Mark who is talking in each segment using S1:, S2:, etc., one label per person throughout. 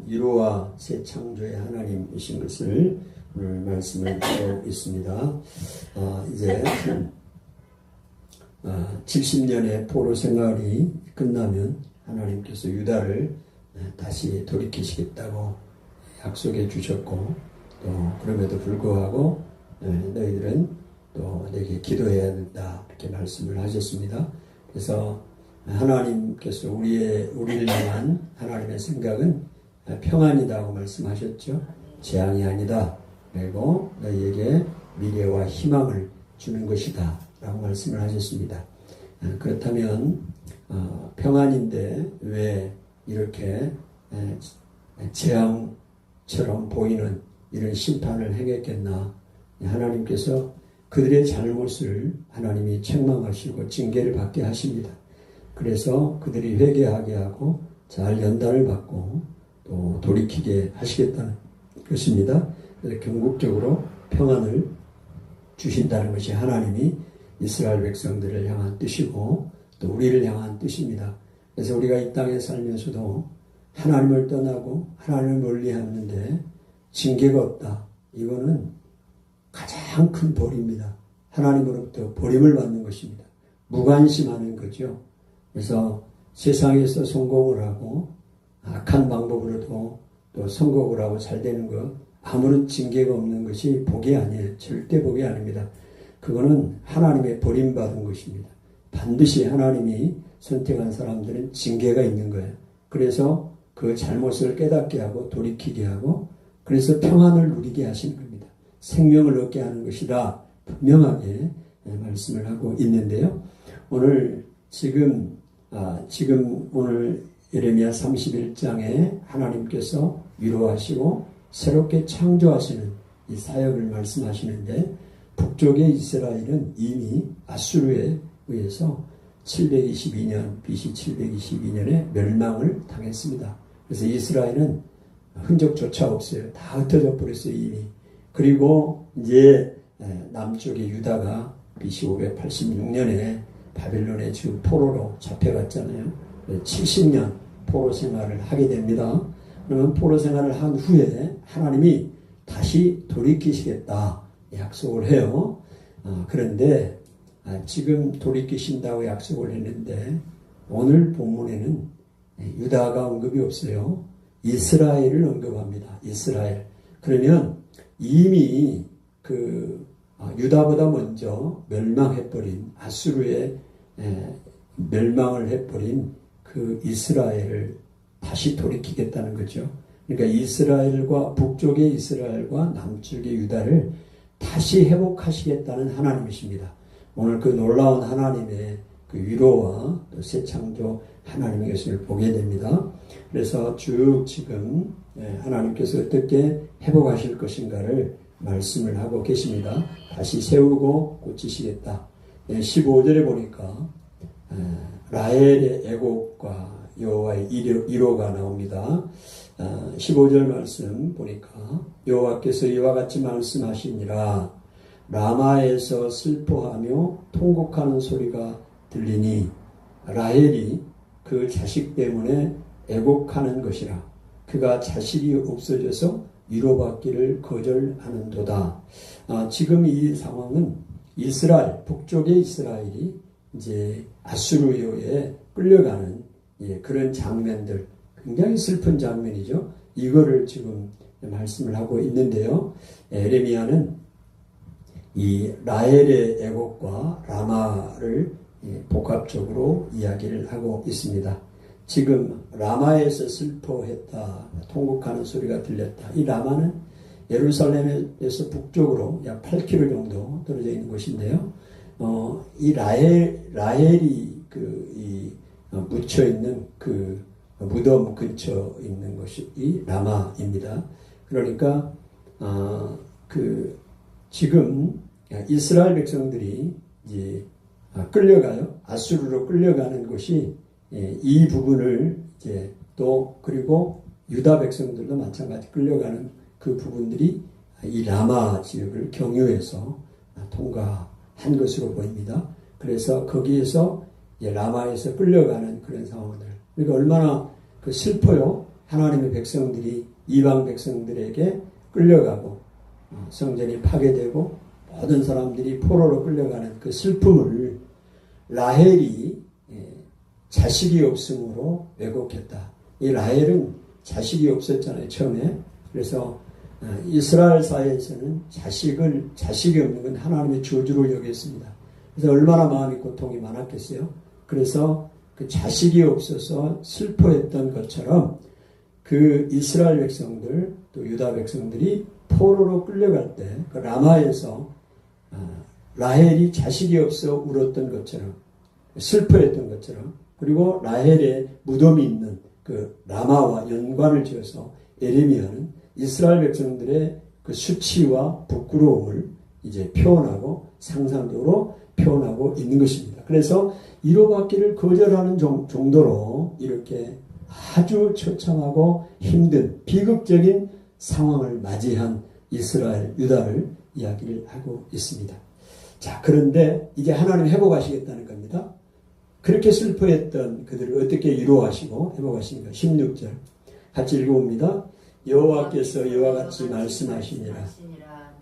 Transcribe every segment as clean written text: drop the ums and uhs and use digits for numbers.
S1: 위로와 새 창조의 하나님이신 것을 오늘 말씀을 드리고 있습니다. 이제 70년의 포로 생활이 끝나면 하나님께서 유다를 다시 돌이키시겠다고 약속해 주셨고, 또 그럼에도 불구하고 너희들은 또 내게 기도해야 된다, 이렇게 말씀을 하셨습니다. 그래서 하나님께서 우리를 향한 하나님의 생각은 평안이다고 말씀하셨죠. 재앙이 아니다. 그리고 너희에게 미래와 희망을 주는 것이다 라고 말씀을 하셨습니다. 그렇다면 평안인데 왜 이렇게 재앙처럼 보이는 이런 심판을 행했겠나. 하나님께서 그들의 잘못을 하나님이 책망하시고 징계를 받게 하십니다. 그래서 그들이 회개하게 하고 잘 연단을 받고 또 돌이키게 하시겠다는 것입니다. 그래서 궁극적으로 평안을 주신다는 것이 하나님이 이스라엘 백성들을 향한 뜻이고 또 우리를 향한 뜻입니다. 그래서 우리가 이 땅에 살면서도 하나님을 떠나고 하나님을 멀리하는데 징계가 없다. 이거는 가장 큰 벌입니다. 하나님으로부터 버림을 받는 것입니다. 무관심하는 거죠. 그래서 세상에서 성공을 하고 악한 방법으로도 또 성공을 하고 잘 되는 것, 아무런 징계가 없는 것이 복이 아니에요. 절대 복이 아닙니다. 그거는 하나님의 버림받은 것입니다. 반드시 하나님이 선택한 사람들은 징계가 있는 거예요. 그래서 그 잘못을 깨닫게 하고 돌이키게 하고 그래서 평안을 누리게 하시는 겁니다. 생명을 얻게 하는 것이다. 분명하게 말씀을 하고 있는데요. 오늘 지금 오늘 예레미야 31장에 하나님께서 위로하시고 새롭게 창조하시는 이 사역을 말씀하시는데, 북쪽의 이스라엘은 이미 아수르에 의해서 722년 BC 722년에 멸망을 당했습니다. 그래서 이스라엘은 흔적조차 없어요. 다 흩어져 버렸어요, 이미. 그리고 이제 남쪽의 유다가 BC 586년에 바벨론에 지금 포로로 잡혀갔잖아요. 70년 포로 생활을 하게 됩니다. 그러면 포로 생활을 한 후에 하나님이 다시 돌이키시겠다 약속을 해요. 그런데 지금 돌이키신다고 약속을 했는데 오늘 본문에는 유다가 언급이 없어요. 이스라엘을 언급합니다. 이스라엘. 그러면 이미 유다보다 먼저 멸망해버린 아수르에 멸망을 해버린 그 이스라엘을 다시 돌이키겠다는 거죠. 그러니까 이스라엘과 북쪽의 이스라엘과 남쪽의 유다를 다시 회복하시겠다는 하나님이십니다. 오늘 그 놀라운 하나님의 그 위로와 또 새 창조 하나님의 것을 보게 됩니다. 그래서 쭉 지금 하나님께서 어떻게 회복하실 것인가를 말씀을 하고 계십니다. 다시 세우고 고치시겠다. 15절에 보니까 라헬의 애곡과 여호와의 위로가 나옵니다. 15절 말씀 보니까 여호와께서 이와 같이 말씀하시니라. 라마에서 슬퍼하며 통곡하는 소리가 들리니 라헬이 그 자식 때문에 애곡하는 것이라. 그가 자식이 없어져서 위로받기를 거절하는도다. 지금 이 상황은 이스라엘, 북쪽의 이스라엘이 이제 아수르에 끌려가는 그런 장면들, 굉장히 슬픈 장면이죠. 이거를 지금 말씀을 하고 있는데요. 예레미야는 이 라헬의 애곡과 라마를 복합적으로 이야기를 하고 있습니다. 지금 라마에서 슬퍼했다, 통곡하는 소리가 들렸다. 이 라마는 예루살렘에서 북쪽으로 약 8km 정도 떨어져 있는 곳인데요. 이 라헬이 묻혀 있는 그 무덤 근처 있는 것이 이 라마입니다. 그러니까 지금 이스라엘 백성들이 이제 끌려가요. 아수르로 끌려가는 것이 이 부분을 이제 또 그리고 유다 백성들도 마찬가지 끌려가는 그 부분들이 이 라마 지역을 경유해서 통과한 것으로 보입니다. 그래서 거기에서 라마에서 끌려가는 그런 상황들. 그러니까 얼마나 슬퍼요. 하나님의 백성들이 이방 백성들에게 끌려가고 성전이 파괴되고 모든 사람들이 포로로 끌려가는 그 슬픔을 라헬이 자식이 없음으로 왜곡했다. 이 라헬은 자식이 없었잖아요, 처음에. 그래서 이스라엘 사회에서는 자식이 없는 건 하나님의 저주로 여겼습니다. 그래서 얼마나 마음이 고통이 많았겠어요. 그래서 그 자식이 없어서 슬퍼했던 것처럼 그 이스라엘 백성들 또 유다 백성들이 포로로 끌려갈 때 그 라마에서 라헬이 자식이 없어 울었던 것처럼 슬퍼했던 것처럼 그리고 라헬의 무덤이 있는 그 라마와 연관을 지어서 예레미야는 이스라엘 백성들의 그 수치와 부끄러움을 이제 표현하고 상상적으로 표현하고 있는 것입니다. 그래서 위로받기를 거절하는 정도로 이렇게 아주 처참하고 힘든 비극적인 상황을 맞이한 이스라엘 유다를 이야기를 하고 있습니다. 자, 그런데 이제 하나님 회복하시겠다는 겁니다. 그렇게 슬퍼했던 그들을 어떻게 위로하시고 회복하십니까? 16절 같이 읽어봅니다. 여호와께서 이와 같이 말씀하시니라.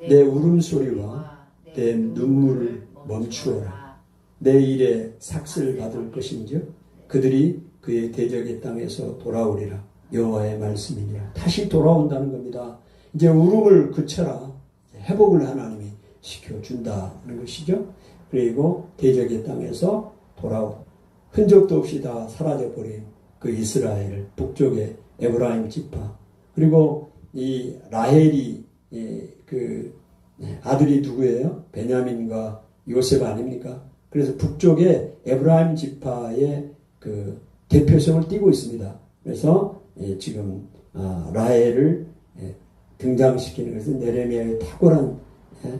S1: 내 울음소리와 내 눈물을 멈추어라. 내 일에 삭슬 받을 것인즉 그들이 그의 대적의 땅에서 돌아오리라. 여호와의 말씀이니라. 다시 돌아온다는 겁니다. 이제 울음을 그쳐라. 회복을 하나님이 시켜준다는 것이죠. 그리고 대적의 땅에서 돌아오 흔적도 없이 다 사라져버린 그 이스라엘 북쪽의 에브라임 지파 그리고 이 라헬이 그 아들이 누구예요? 베냐민과 요셉 아닙니까? 그래서 북쪽의 에브라임 지파의 그 대표성을 띠고 있습니다. 그래서 지금 라헬을 등장시키는 것은 예레미야의 탁월한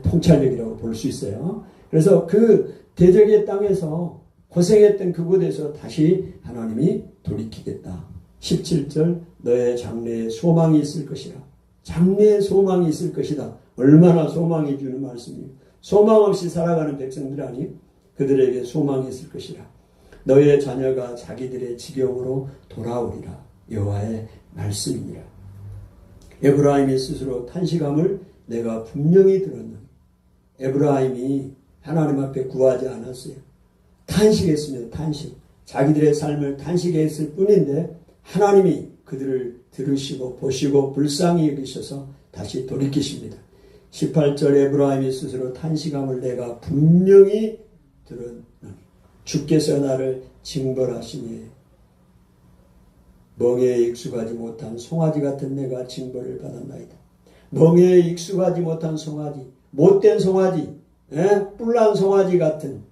S1: 통찰력이라고 볼 수 있어요. 그래서 그 대적의 땅에서 고생했던 그곳에서 다시 하나님이 돌이키겠다. 17절 너의 장래에 소망이 있을 것이라. 장래에 소망이 있을 것이다. 얼마나 소망이 주는 말씀이에요. 소망 없이 살아가는 백성들 아니 그들에게 소망이 있을 것이라. 너의 자녀가 자기들의 지경으로 돌아오리라. 여호와의 말씀이니라. 에브라임이 스스로 탄식함을 내가 분명히 들었노니 에브라임이 하나님 앞에 구하지 않았어요. 탄식했습니다. 탄식. 자기들의 삶을 탄식했을 뿐인데 하나님이 그들을 들으시고 보시고 불쌍히 여기셔서 다시 돌이키십니다. 18절 에브라임이 스스로 탄식함을 내가 분명히 들었노니 주께서 나를 징벌하시니 멍에에 익숙하지 못한 송아지 같은 내가 징벌을 받았나이다. 멍에에 익숙하지 못한 송아지, 못된 송아지, 뿔난 송아지 같은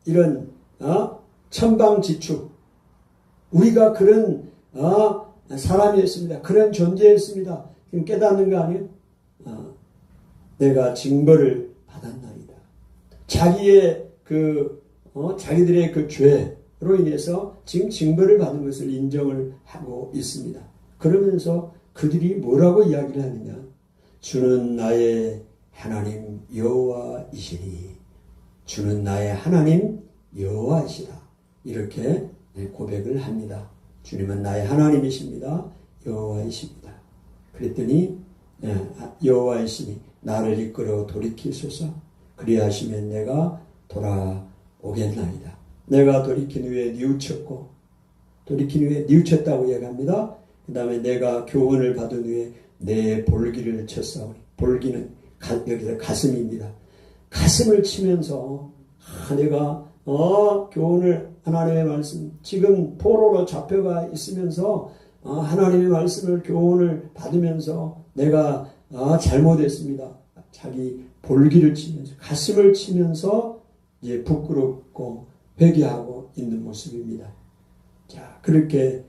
S1: 이런 천방지축 우리가 그런 사람이었습니다. 그런 존재였습니다. 지금 깨닫는 거 아니에요? 내가 징벌을 받았나이다. 자기의 자기들의 그 죄로 인해서 지금 징벌을 받은 것을 인정을 하고 있습니다. 그러면서 그들이 뭐라고 이야기를 하느냐? 주는 나의 하나님 여호와이시니 주는 나의 하나님 여호와이시다. 이렇게 고백을 합니다. 주님은 나의 하나님이십니다. 여호와이십니다. 그랬더니 여호와이시니 나를 이끌어 돌이키소서. 그리하시면 내가 돌아오겠나이다. 내가 돌이킨 후에 뉘우쳤고 돌이킨 후에 뉘우쳤다고 이야기합니다. 그 다음에 내가 교훈을 받은 후에 내 볼기를 쳤사오니 볼기는 여기서 가슴입니다. 가슴을 치면서 내가 교훈을 하나님의 말씀 지금 포로로 잡혀가 있으면서 하나님의 말씀을 교훈을 받으면서 내가 잘못했습니다. 자기 볼기를 치면서 가슴을 치면서 이제 부끄럽고 회개하고 있는 모습입니다. 자, 그렇게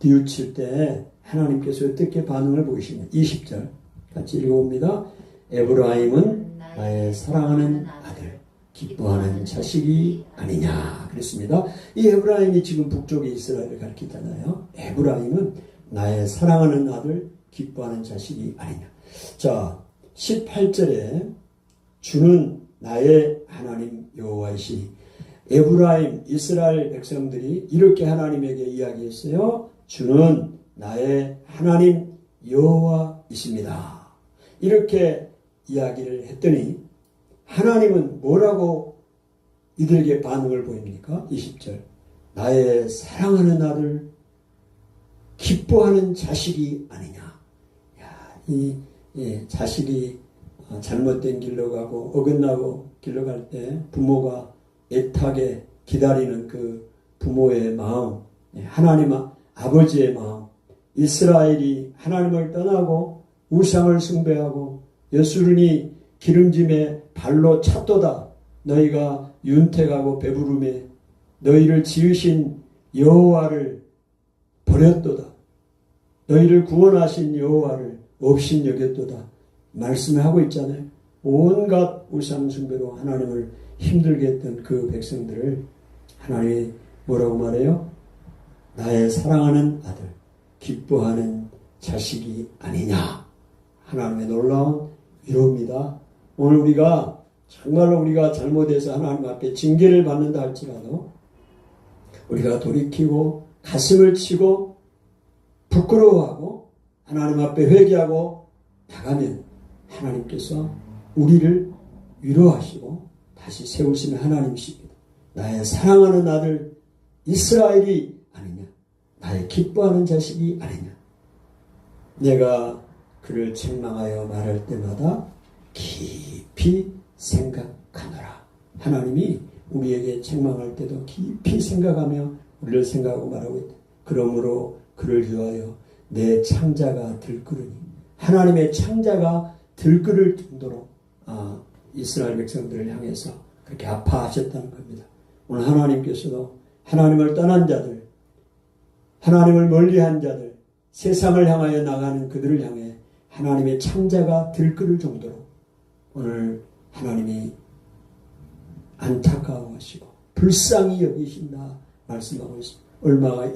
S1: 뉘우칠 때 하나님께서 어떻게 반응을 보이시냐. 20절 같이 읽어봅니다. 에브라임은 나의 사랑하는 아들 기뻐하는 자식이 아니냐 그랬습니다. 이 에브라임이 지금 북쪽의 이스라엘을 가리키잖아요. 에브라임은 나의 사랑하는 아들 기뻐하는 자식이 아니냐. 자, 18절에 주는 나의 하나님 여호와이시니 에브라임 이스라엘 백성들이 이렇게 하나님에게 이야기했어요. 주는 나의 하나님 여호와이십니다. 이렇게 이야기를 했더니 하나님은 뭐라고 이들에게 반응을 보입니까? 20절. 나의 사랑하는 아들, 기뻐하는 자식이 아니냐. 야, 이 자식이 잘못된 길로 가고 어긋나고 길로 갈 때 부모가 애타게 기다리는 그 부모의 마음, 하나님 아버지의 마음, 이스라엘이 하나님을 떠나고 우상을 숭배하고 여수run이 기름짐에 발로 찼도다. 너희가 윤택하고 배부름에 너희를 지으신 여호와를 버렸도다. 너희를 구원하신 여호와를 없인 여겼도다. 말씀을 하고 있잖아요. 온갖 우상 숭배로 하나님을 힘들게 했던 그 백성들을 하나님이 뭐라고 말해요? 나의 사랑하는 아들, 기뻐하는 자식이 아니냐. 하나님의 놀라운 위로입니다. 오늘 우리가 정말로 우리가 잘못해서 하나님 앞에 징계를 받는다 할지라도 우리가 돌이키고 가슴을 치고 부끄러워하고 하나님 앞에 회개하고 나가면 하나님께서 우리를 위로하시고 다시 세우시는 하나님이십니다. 나의 사랑하는 아들 이스라엘이 아니냐. 나의 기뻐하는 자식이 아니냐. 내가 그를 책망하여 말할 때마다 깊이 생각하노라. 하나님이 우리에게 책망할 때도 깊이 생각하며 우리를 생각하고 말하고 있다. 그러므로 그를 위하여 내 창자가 들끓으니 하나님의 창자가 들끓을 정도로 이스라엘 백성들을 향해서 그렇게 아파하셨다는 겁니다. 오늘 하나님께서도 하나님을 떠난 자들, 하나님을 멀리한 자들, 세상을 향하여 나가는 그들을 향해 하나님의 창자가 들끓을 정도로 오늘 하나님이 안타까워하시고 불쌍히 여기신다 말씀하고 있습니다. 얼마나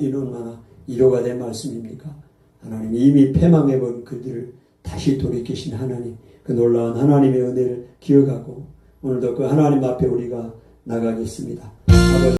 S1: 이로가 된 말씀입니까? 하나님이 이미 패망해본 그들을 다시 돌이키신 하나님, 그 놀라운 하나님의 은혜를 기억하고 오늘도 그 하나님 앞에 우리가 나가겠습니다.